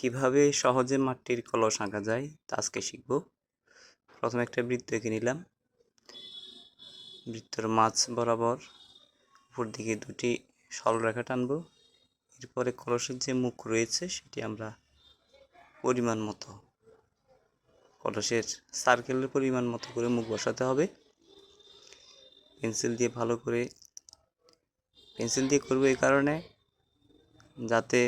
কিভাবে সহজে মাটির কলস আঁকা যায় তা আজকে শিখব। প্রথমে একটা বৃত্ত এঁকে নিলাম। বৃত্তের মাঝ বরাবর উপর দিকে দুটি সরলরেখা টানব। এরপরে কলসের যে মুখ রয়েছে সেটি আমরা পরিমাণ মতো কলসের সার্কেলের পরিমাণ মতো করে মুখ বসাতে হবে। পেন্সিল দিয়ে করব এই কারণে যাতে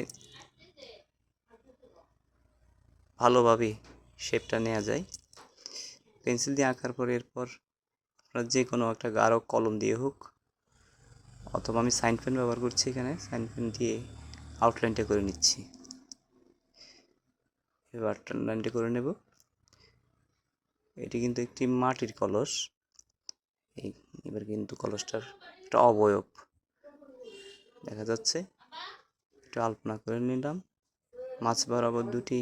ভালোভাবে শেপটা নেওয়া যায়। পেন্সিল দিয়ে আঁকার পরে এরপর আপনারা যে কোনো একটা গাঢ় কলম দিয়ে হোক, অথবা আমি সাইন পেন ব্যবহার করছি, এখানে সাইন পেন দিয়ে আউটলাইনটা করে নিচ্ছি। এবার আউটলাইনটা করে নেব। এটি কিন্তু একটি মাটির কলস। এবার কিন্তু কলসটার একটা অবয়ব দেখা যাচ্ছে। একটু আলপনা করে নিলাম। মাছ বরাবর দুটি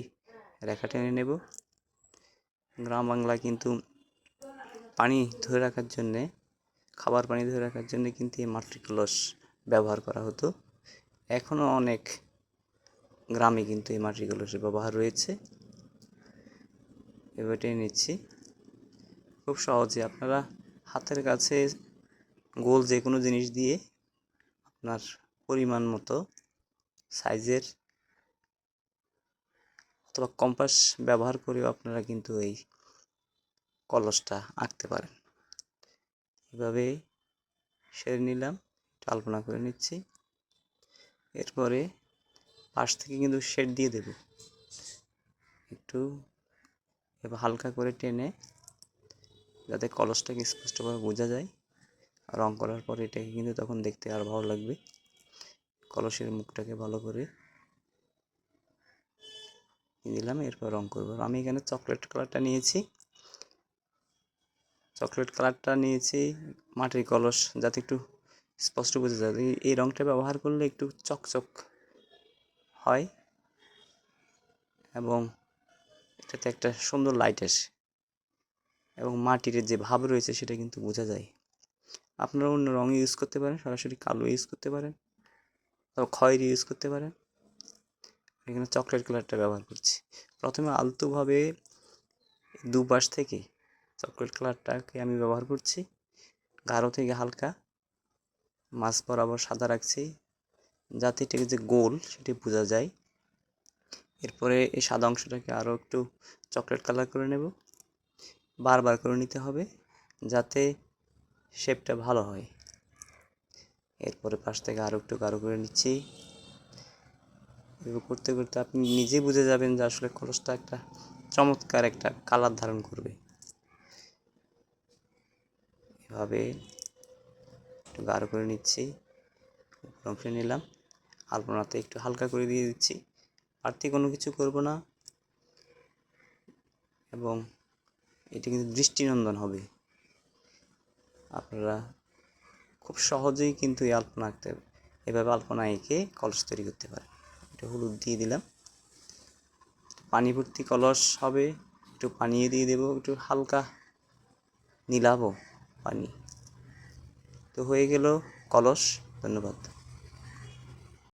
রেখা টেনে নেব। গ্রাম বাংলায় কিন্তু পানি ধরে রাখার জন্যে, খাবার পানি ধরে রাখার জন্য কিন্তু এই মাটির কলস ব্যবহার করা হতো। এখনও অনেক গ্রামে কিন্তু এই মাটির কলসের ব্যবহার রয়েছে। এবার টেনে নিচ্ছি। খুব সহজে আপনারা হাতের কাছে গোল যে কোনো জিনিস দিয়ে আপনার পরিমাণ মতো সাইজের অথবা কম্পাস ব্যবহার করেও আপনারা কিন্তু এই কলসটা আঁকতে পারেন। এভাবে সেরে নিলাম, একটু আলপনা করে নিচ্ছি। এরপরে পাশ থেকে কিন্তু শেড দিয়ে দেব। একটু এবার হালকা করে টেনে যাতে কলসটাকে স্পষ্টভাবে বোঝা যায়। রং করার পরে এটাকে কিন্তু তখন দেখতে আরও ভালো লাগবে। কলসের মুখটাকে ভালো করে দিলাম, এরপর রং করব। আমি এখানে চকলেট কালারটা নিয়েছি। মাটির কলস যাতে একটু স্পষ্ট বোঝা যায়। এই রংটা ব্যবহার করলে একটু চকচক হয় এবং এটাতে একটা সুন্দর লাইট আসে এবং মাটির যে ভাব রয়েছে সেটা কিন্তু বোঝা যায়। আপনারা অন্য রং ইউজ করতে পারেন, সরাসরি কালো ইউজ করতে পারেন অথবা খয়েরি ইউজ করতে পারেন। এখানে চকলেট কালারটা ব্যবহার করছি। প্রথমে আলতোভাবে দুপাশ থেকে চকলেট কালারটাকে আমি ব্যবহার করছি। গাঢ় থেকে হালকা মাঝ বরাবর সাদা রাখছি যাতে এটাকে যে গোল সেটি বোঝা যায়। এরপরে এই সাদা অংশটাকে আরও একটু চকলেট কালার করে নেব। বারবার করে নিতে হবে যাতে শেপটা ভালো হয়। এরপরে পাশ থেকে আরও একটু গাঢ় করে নিচ্ছি। এভাবে করতে করতে আপনি নিজেই বুঝে যাবেন যে আসলে কলসটা একটা চমৎকার একটা কালার ধারণ করবে। এভাবে একটু গাঢ় করে নিচ্ছি, অংশে নিলাম, আলপনাতে একটু হালকা করে দিয়ে দিচ্ছি। বাড়তি কোনো কিছু করব না এবং এটি কিন্তু দৃষ্টিনন্দন হবে। আপনারা খুব সহজেই কিন্তু এই আলপনা আঁকতে, এভাবে আলপনা এঁকে কলস তৈরি করতে পারেন। এটা হলুদ দিয়ে দিলাম। পানি ভর্তি কলস হবে, একটু পানি দিয়ে দেবো, একটু হালকা নীলাভ পানি। তো হয়ে গেল কলস। ধন্যবাদ।